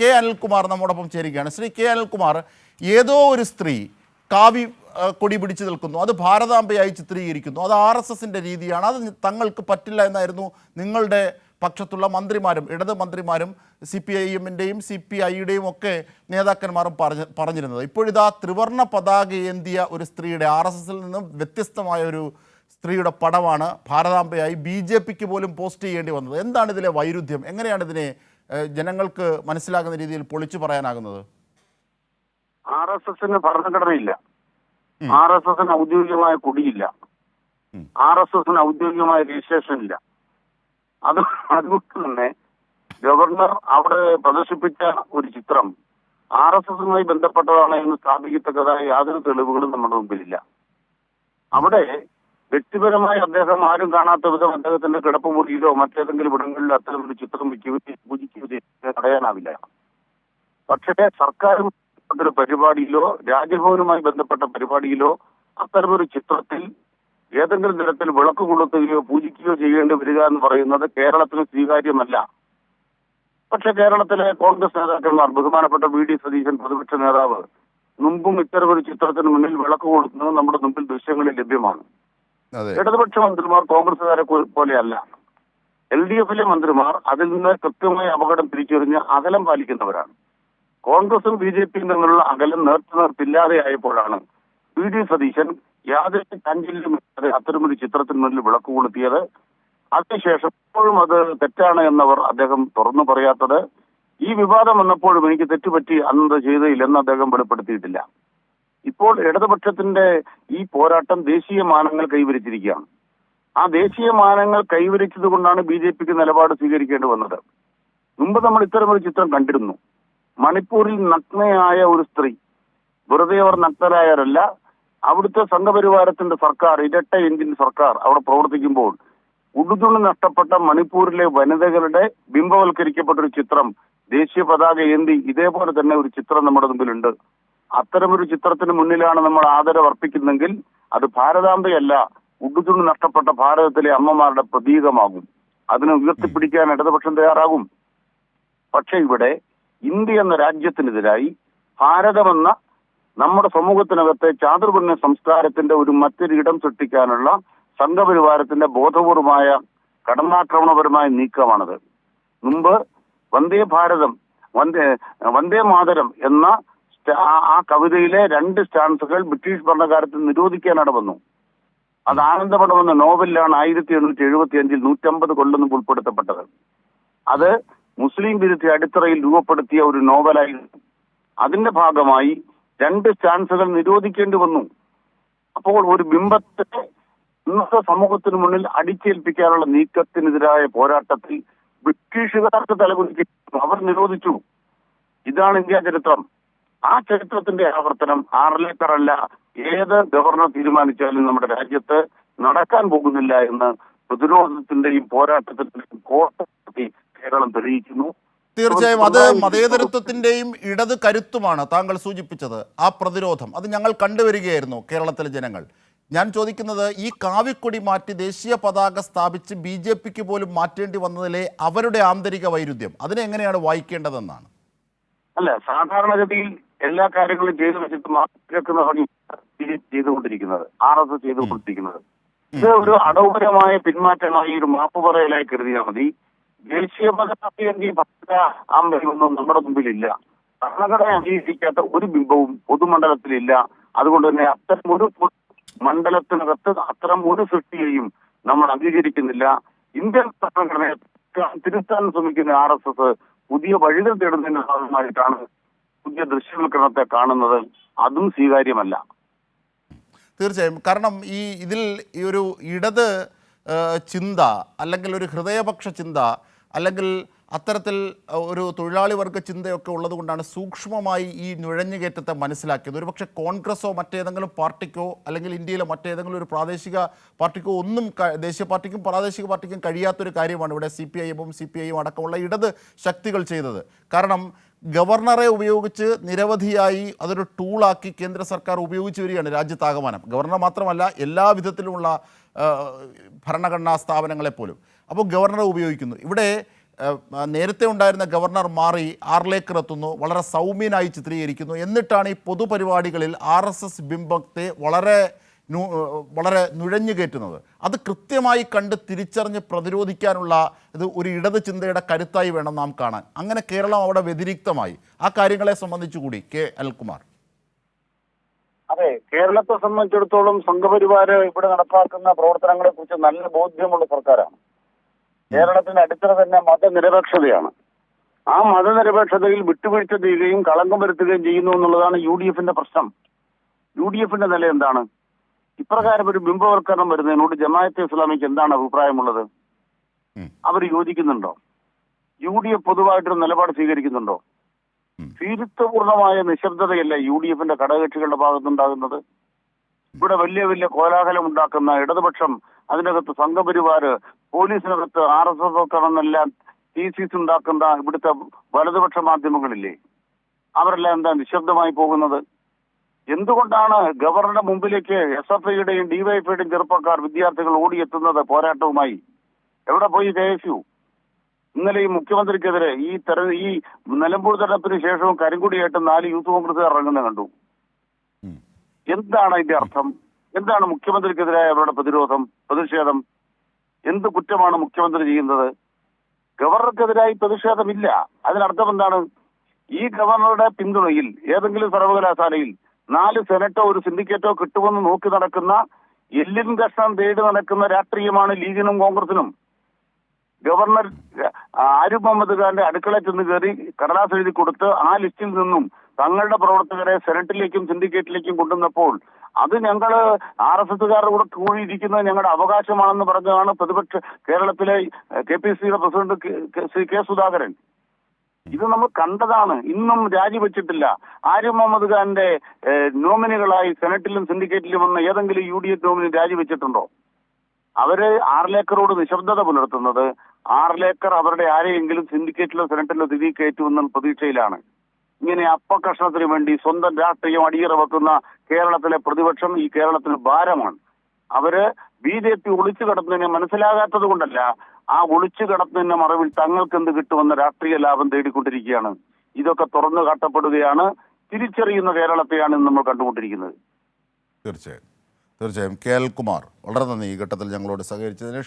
K Anilkumar നമ്മോടൊപ്പം ചേരുകയാണ്. Shri K Anilkumar, ഏതോ ഒരു സ്ത്രീ കാവി കൊടി പിടിച്ചു നിൽക്കുന്നു, അത് ഭാരതാംബയായി ചിത്രീകരിക്കുന്നു, അത് RSSൻ്റെ രീതിയാണ്, അത് തങ്ങൾക്ക് പറ്റില്ല എന്നായിരുന്നു നിങ്ങളുടെ പക്ഷത്തുള്ള മന്ത്രിമാരും ഇടത് മന്ത്രിമാരും CPIMൻ്റെയും CPIയുടെയും ഒക്കെ നേതാക്കന്മാരും പറഞ്ഞിരുന്നത്. ഇപ്പോഴിതാ ത്രിവർണ്ണ പതാക ഏന്തിയ ഒരു സ്ത്രീയുടെ RSSൽ നിന്നും വ്യത്യസ്തമായ ഒരു സ്ത്രീയുടെ പടമാണ് ഭാരതാംബയായി BJPക്ക് പോലും പോസ്റ്റ് ചെയ്യേണ്ടി വന്നത്. എന്താണ് ഇതിലെ വൈരുദ്ധ്യം? എങ്ങനെയാണ് ഇതിനെ ജനങ്ങൾക്ക് മനസ്സിലാകുന്ന രീതിയിൽ പൊളിച്ചു പറയാനാകുന്നത്? RSSന് ഭരണഘടനയില്ല, RSSന് ഔദ്യോഗികമായ കൊടിയില്ല, RSSന് ഔദ്യോഗികമായ രജിസ്ട്രേഷൻ ഇല്ല. അതുകൊണ്ട് തന്നെ ഗവർണർ അവിടെ പ്രദർശിപ്പിച്ച ഒരു ചിത്രം RSSുമായി ബന്ധപ്പെട്ടതാണ് എന്ന് സ്ഥാപിക്കത്തക്കതായ യാതൊരു തെളിവുകളും നമ്മുടെ മുമ്പിലില്ല. അവിടെ വ്യക്തിപരമായി അദ്ദേഹം ആരും കാണാത്ത വിധം അദ്ദേഹത്തിന്റെ കിടപ്പുമുറിയിലോ മറ്റേതെങ്കിലും ഇടങ്ങളിലോ അത്തരം ഒരു ചിത്രം വയ്ക്കുകയോ പൂജിക്കുകയോ തടയാനാവില്ല. പക്ഷേ സർക്കാരും ഒരു പരിപാടിയിലോ രാജ്ഭവനുമായി ബന്ധപ്പെട്ട പരിപാടിയിലോ അത്തരമൊരു ചിത്രത്തിൽ ഏതെങ്കിലും തരത്തിൽ വിളക്ക് കൊളുത്തുകയോ പൂജിക്കുകയോ ചെയ്യേണ്ടി വരിക എന്ന് പറയുന്നത് കേരളത്തിന് സ്വീകാര്യമല്ല. പക്ഷെ കേരളത്തിലെ കോൺഗ്രസ് നേതാക്കന്മാർ, ബഹുമാനപ്പെട്ട VD സതീശൻ പ്രതിപക്ഷ നേതാവ്, മുമ്പും ഇത്തരമൊരു ചിത്രത്തിന് മുന്നിൽ വിളക്ക് കൊളുത്തുന്നത് നമ്മുടെ മുമ്പിൽ ദൃശ്യങ്ങളിൽ ലഭ്യമാണ്. ഇടതുപക്ഷ മന്ത്രിമാർ കോൺഗ്രസുകാരെ പോലെയല്ല. LDFിലെ മന്ത്രിമാർ അതിൽ നിന്ന് കൃത്യമായി അപകടം തിരിച്ചറിഞ്ഞ് അകലം പാലിക്കുന്നവരാണ്. കോൺഗ്രസും BJPയും തമ്മിലുള്ള അകലം നേർപ്പില്ലാതെയായപ്പോഴാണ് VD സതീശൻ യാതൊരു ചാഞ്ചല്യമില്ലാതെ അത്തരമൊരു ചിത്രത്തിന് മുന്നിൽ വിളക്ക് കൊളുത്തിയത്. അതിനുശേഷം ഇപ്പോഴും അത് തെറ്റാണ് എന്നവർ അദ്ദേഹം തുറന്നു പറയാത്തത്. ഈ വിവാദം വന്നപ്പോഴും എനിക്ക് തെറ്റുപറ്റി അന്നത് ചെയ്തതില്ലെന്ന് അദ്ദേഹം വെളിപ്പെടുത്തിയിട്ടില്ല. ഇപ്പോൾ ഇടതുപക്ഷത്തിന്റെ ഈ പോരാട്ടം ദേശീയ മാനങ്ങൾ കൈവരിച്ചിരിക്കുകയാണ്. ആ ദേശീയ മാനങ്ങൾ കൈവരിച്ചത് കൊണ്ടാണ് BJPക്ക് നിലപാട് സ്വീകരിക്കേണ്ടി വന്നത്. മുമ്പ് നമ്മൾ ഇത്തരമൊരു ചിത്രം കണ്ടിരുന്നു. മണിപ്പൂരിൽ നഗ്നയായ ഒരു സ്ത്രീ, വെറുതെ അവർ നഗ്നരായവരല്ല, അവിടുത്തെ സംഘപരിവാരത്തിന്റെ സർക്കാർ, ഇരട്ട എഞ്ചിൻ സർക്കാർ അവിടെ പ്രവർത്തിക്കുമ്പോൾ ഉടുതുണി നഷ്ടപ്പെട്ട മണിപ്പൂരിലെ വനിതകളുടെ ബിംബവൽക്കരിക്കപ്പെട്ട ഒരു ചിത്രം ദേശീയ പതാക ഏന്തി ഇതേപോലെ തന്നെ ഒരു ചിത്രം നമ്മുടെ മുമ്പിലുണ്ട്. അത്തരമൊരു ചിത്രത്തിന് മുന്നിലാണ് നമ്മൾ ആദരവ് അർപ്പിക്കുന്നെങ്കിൽ അത് ഭാരതാംബയല്ല, ഉടുതുണി നഷ്ടപ്പെട്ട ഭാരതത്തിലെ അമ്മമാരുടെ പ്രതീകമാകും. അതിനെ ഉയർത്തിപ്പിടിക്കാൻ ഇടതുപക്ഷം തയ്യാറാകും. പക്ഷെ ഇവിടെ ഇന്ത്യ എന്ന രാജ്യത്തിനെതിരായി ഭാരതമെന്ന നമ്മുടെ സമൂഹത്തിനകത്തെ ചാതുർവർണ്ണ സംസ്കാരത്തിന്റെ ഒരു മറ്റൊരു ഇടം സൃഷ്ടിക്കാനുള്ള സംഘപരിവാരത്തിന്റെ ബോധപൂർവമായ കടന്നാക്രമണപരമായ നീക്കമാണത്. മുമ്പ് വന്ദേ മാതരം എന്ന ആ കവിതയിലെ 2 സ്റ്റാൻസുകൾ ബ്രിട്ടീഷ് ഭരണകാലത്ത് നിരോധിക്കാനിട വന്നു. അത് ആനന്ദപടം എന്ന നോവലിലാണ് 1875 150 കൊല്ലം മുമ്പ് ഉൾപ്പെടുത്തപ്പെട്ടത്. അത് മുസ്ലിം വിരുദ്ധ അടിത്തറയിൽ രൂപപ്പെടുത്തിയ ഒരു നോവലായിരുന്നു. അതിന്റെ ഭാഗമായി 2 സ്റ്റാൻസുകൾ നിരോധിക്കേണ്ടി വന്നു. അപ്പോൾ ഒരു ബിംബത്തെ ഇന്നത്തെ സമൂഹത്തിന് മുന്നിൽ അടിച്ചേൽപ്പിക്കാനുള്ള നീക്കത്തിനെതിരായ പോരാട്ടത്തിൽ ബ്രിട്ടീഷുകാർക്ക് തലകുനിച്ചു, അവർ നിരോധിച്ചു. ഇതാണ് ഇന്ത്യ ചരിത്രം. ആ ചരിത്രത്തിന്റെ ആവർത്തനം ആറിലേക്കറല്ല ഏത് ഗവർണർ തീരുമാനിച്ചാലും നമ്മുടെ രാജ്യത്ത് നടക്കാൻ പോകുന്നില്ല എന്ന് പ്രതിരോധത്തിന്റെയും പോരാട്ടത്തിന്റെയും കോട്ട കേരളം തെളിയിക്കുന്നു. തീർച്ചയായും അത് മതേതരത്വത്തിന്റെയും ഇടത് കരുത്തുമാണ് താങ്കൾ സൂചിപ്പിച്ചത്. ആ പ്രതിരോധം അത് ഞങ്ങൾ കണ്ടുവരികയായിരുന്നു കേരളത്തിലെ ജനങ്ങൾ. ഞാൻ ചോദിക്കുന്നത്, ഈ കാവിക്കൊടി മാറ്റി ദേശീയ പതാക സ്ഥാപിച്ച് BJPക്ക് പോലും മാറ്റേണ്ടി വന്നതിലെ അവരുടെ ആന്തരിക വൈരുദ്ധ്യം അതിനെ എങ്ങനെയാണ് വായിക്കേണ്ടതെന്നാണ്. അല്ല, സാധാരണഗതിയിൽ എല്ലാ കാര്യങ്ങളും ചെയ്തു വെച്ചിട്ട് മാറ്റിവെക്കുന്ന ചെയ്തുകൊണ്ടിരിക്കുന്നത് RSS ചെയ്തുകൊണ്ടിരിക്കുന്നത്. ഇത് ഒരു അടവുപരമായ പിന്മാറ്റമായി ഒരു മാപ്പ് പറയലായി കരുതിയാൽ മതി. ദേശീയ പതാക ആംബരമൊന്നും നമ്മുടെ മുമ്പിലില്ല. ഭരണഘടന അംഗീകരിക്കാത്ത ഒരു ബിംബവും പൊതുമണ്ഡലത്തിലില്ല. അതുകൊണ്ട് തന്നെ അത്തരം ഒരു മണ്ഡലത്തിനകത്ത് അത്തരം ഒരു സൃഷ്ടിയെയും നമ്മൾ അംഗീകരിക്കുന്നില്ല. ഇന്ത്യൻ ഭരണഘടനയെ തിരുത്താൻ ശ്രമിക്കുന്ന RSS പുതിയ വഴികൾ തേടുന്നതിന്റെ ഭാഗമായിട്ടാണ് പുതിയ ദൃശ്യവൽക്കരണത്തെ കാണുന്നത്. അതും സ്വീകാര്യമല്ല. തീർച്ചയായും. കാരണം ഇതിൽ ഈ ഒരു ഇടത് ചിന്ത അല്ലെങ്കിൽ ഒരു ഹൃദയപക്ഷ ചിന്ത അല്ലെങ്കിൽ അത്തരത്തിൽ ഒരു തൊഴിലാളി വർഗ ചിന്തയൊക്കെ ഉള്ളതുകൊണ്ടാണ് സൂക്ഷ്മമായി ഈ നുഴഞ്ഞുകയറ്റത്തെ മനസ്സിലാക്കിയത്. ഒരുപക്ഷെ കോൺഗ്രസോ മറ്റേതെങ്കിലും പാർട്ടിക്കോ അല്ലെങ്കിൽ ഇന്ത്യയിലെ മറ്റേതെങ്കിലും ഒരു പ്രാദേശിക പാർട്ടിക്കോ ഒന്നും ദേശീയ പാർട്ടിക്കും പ്രാദേശിക പാർട്ടിക്കും കഴിയാത്തൊരു കാര്യമാണ് ഇവിടെ CPIMും CPIയും അടക്കമുള്ള ഇടത് ശക്തികൾ ചെയ്തത്. കാരണം ഗവർണറെ ഉപയോഗിച്ച് നിരവധിയായി അതൊരു ടൂളാക്കി കേന്ദ്ര സർക്കാർ ഉപയോഗിച്ച് വരികയാണ് രാജ്യത്താകമാനം. ഗവർണർ മാത്രമല്ല, എല്ലാ വിധത്തിലുമുള്ള ഭരണഘടനാ സ്ഥാപനങ്ങളെപ്പോലും. അപ്പോൾ ഗവർണറെ ഉപയോഗിക്കുന്നു. ഇവിടെ നേരത്തെ ഉണ്ടായിരുന്ന ഗവർണർ മാറി ആർലേക്കർ എത്തുന്നു, വളരെ സൗമ്യനായി ചിത്രീകരിക്കുന്നു. എന്നിട്ടാണ് ഈ പൊതുപരിപാടികളിൽ RSS ബിംബത്തെ വളരെ നുഴഞ്ഞു കയറ്റുന്നത്. അത് കൃത്യമായി കണ്ട് തിരിച്ചറിഞ്ഞ് പ്രതിരോധിക്കാനുള്ള ഇത് ഒരു ഇടത് ചിന്തയുടെ കരുത്തായി വേണം നാം കാണാൻ. അങ്ങനെ കേരളം അവിടെ വ്യതിരിക്തമായി. ആ കാര്യങ്ങളെ സംബന്ധിച്ചു കൂടി കെ അനിൽകുമാർ. അതെ, കേരളത്തെ സംബന്ധിച്ചിടത്തോളം സംഘപരിവാര് ഇവിടെ നടപ്പാക്കുന്ന പ്രവർത്തനങ്ങളെ കുറിച്ച് നല്ല ബോധ്യമുള്ള സർക്കാരാണ്. കേരളത്തിന്റെ അടിത്തറ തന്നെ മതനിരപേക്ഷതയാണ്. ആ മതനിരപേക്ഷതയിൽ വിട്ടുവീഴ്ച ചെയ്യുകയും കളങ്കം വരുത്തുകയും ചെയ്യുന്നു എന്നുള്ളതാണ് UDFന്റെ പ്രശ്നം. UDFന്റെ നില എന്താണ്? ഇപ്രകാരം ഒരു ബിംബവൽക്കരണം വരുന്നതിനോട് ജമാഅത്തെ ഇസ്ലാമിക്ക് എന്താണ് അഭിപ്രായമുള്ളത്? അവർ യോജിക്കുന്നുണ്ടോ? UDF പൊതുവായിട്ടൊരു നിലപാട് സ്വീകരിക്കുന്നുണ്ടോ? ഭീരുത്വപൂർണമായ നിശബ്ദതയല്ല UDFന്റെ ഘടകകക്ഷികളുടെ ഭാഗത്തുണ്ടാകുന്നത്. ഇവിടെ വലിയ വലിയ കോലാഹലം ഉണ്ടാക്കുന്ന ഇടതുപക്ഷം, അതിനകത്ത് സംഘപരിവാര്, പോലീസിനകത്ത് RSS എന്നെല്ലാം TCS ഉണ്ടാക്കുന്ന ഇവിടുത്തെ വലതുപക്ഷ മാധ്യമങ്ങളില്ലേ, അവരെല്ലാം എന്താ നിശബ്ദമായി പോകുന്നത്? എന്തുകൊണ്ടാണ് ഗവർണറുടെ മുമ്പിലേക്ക് SFIയുടെയും DYFIയുടെയും ചെറുപ്പക്കാർ, വിദ്യാർത്ഥികൾ ഓടിയെത്തുന്നത് പോരാട്ടവുമായി? എവിടെ പോയി KSU? ഇന്നലെ ഈ മുഖ്യമന്ത്രിക്കെതിരെ ഈ നിലമ്പൂർ തെരഞ്ഞെടുപ്പിന് ശേഷവും കരിങ്കുടിയായിട്ട് 4 യൂത്ത് കോൺഗ്രസുകാർ ഇറങ്ങുന്നത് കണ്ടു. എന്താണ് അതിന്റെ അർത്ഥം? എന്താണ് മുഖ്യമന്ത്രിക്കെതിരായ അവരുടെ പ്രതിഷേധം? എന്ത് കുറ്റമാണ് മുഖ്യമന്ത്രി ചെയ്യുന്നത്? ഗവർണർക്കെതിരായി പ്രതിഷേധമില്ല. അതിനർത്ഥം എന്താണ്? ഈ ഗവർണറുടെ പിന്തുണയിൽ ഏതെങ്കിലും സർവകലാശാലയിൽ 4 സെനറ്റോ ഒരു സിൻഡിക്കേറ്റോ കിട്ടുമെന്ന് നോക്കി നടക്കുന്ന, എല്ലിൻ കഷ്ണം തേടി നടക്കുന്ന രാഷ്ട്രീയമാണ് ലീഗിനും കോൺഗ്രസിനും. ഗവർണർ ആരിഫ് മുഹമ്മദ് ഖാന്റെ അടുക്കളയിൽ ചെന്ന് കയറി കടലാസ് എഴുതി കൊടുത്ത് ആ ലിസ്റ്റിൽ നിന്നും തങ്ങളുടെ പ്രവർത്തകരെ സെനറ്റിലേക്കും സിൻഡിക്കേറ്റിലേക്കും കൊണ്ടുവന്നപ്പോൾ അത് ഞങ്ങള് RSSകാരുടെ കൂടെ കൂടിയിരിക്കുന്നത് ഞങ്ങളുടെ അവകാശമാണെന്ന് പറഞ്ഞതാണ് കേരളത്തിലെ KPCCയുടെ പ്രസിഡന്റ് ശ്രീ K സുധാകരൻ. ഇത് നമ്മൾ കണ്ടതാണ്. ഇന്നും രാജിവെച്ചിട്ടില്ല. ആരിഫ് മുഹമ്മദ് ഖാന്റെ നോമിനികളായി സെനറ്റിലും സിൻഡിക്കേറ്റിലും വന്ന ഏതെങ്കിലും UDF നോമിനി രാജിവെച്ചിട്ടുണ്ടോ? അവര് ആർലേക്കറോട് നിശബ്ദത പുലർത്തുന്നത് ആർലേക്കർ അവരുടെ ആരെയെങ്കിലും സിൻഡിക്കേറ്റിലോ സെനറ്റിലോ തിരികെ കയറ്റുമെന്ന പ്രതീക്ഷയിലാണ്. ഇങ്ങനെ അപ്പകഷ്ണത്തിന് വേണ്ടി സ്വന്തം രാഷ്ട്രീയം അടിയറ വെക്കുന്ന കേരളത്തിലെ പ്രതിപക്ഷം ഈ കേരളത്തിന് ഭാരമാണ്. അവര് BJP ഒളിച്ചു കിടന്നതിനെ മനസ്സിലാകാത്തത് കൊണ്ടല്ല, ആ ഒളിച്ചു കിടന്നതിന്റെ മറവിൽ തങ്ങൾക്ക് എന്ത് കിട്ടുമെന്ന രാഷ്ട്രീയ ലാഭം തേടിക്കൊണ്ടിരിക്കുകയാണ്. ഇതൊക്കെ തുറന്നു കാട്ടപ്പെടുകയാണ്. തിരിച്ചറിയുന്ന കേരളത്തെയാണ് ഇന്ന് നമ്മൾ കണ്ടുകൊണ്ടിരിക്കുന്നത്. തീർച്ചയായും K. അനിൽകുമാർ, വളരെ നന്ദി ഈ ഘട്ടത്തിൽ ഞങ്ങളോട് സഹകരിച്ചതിന്.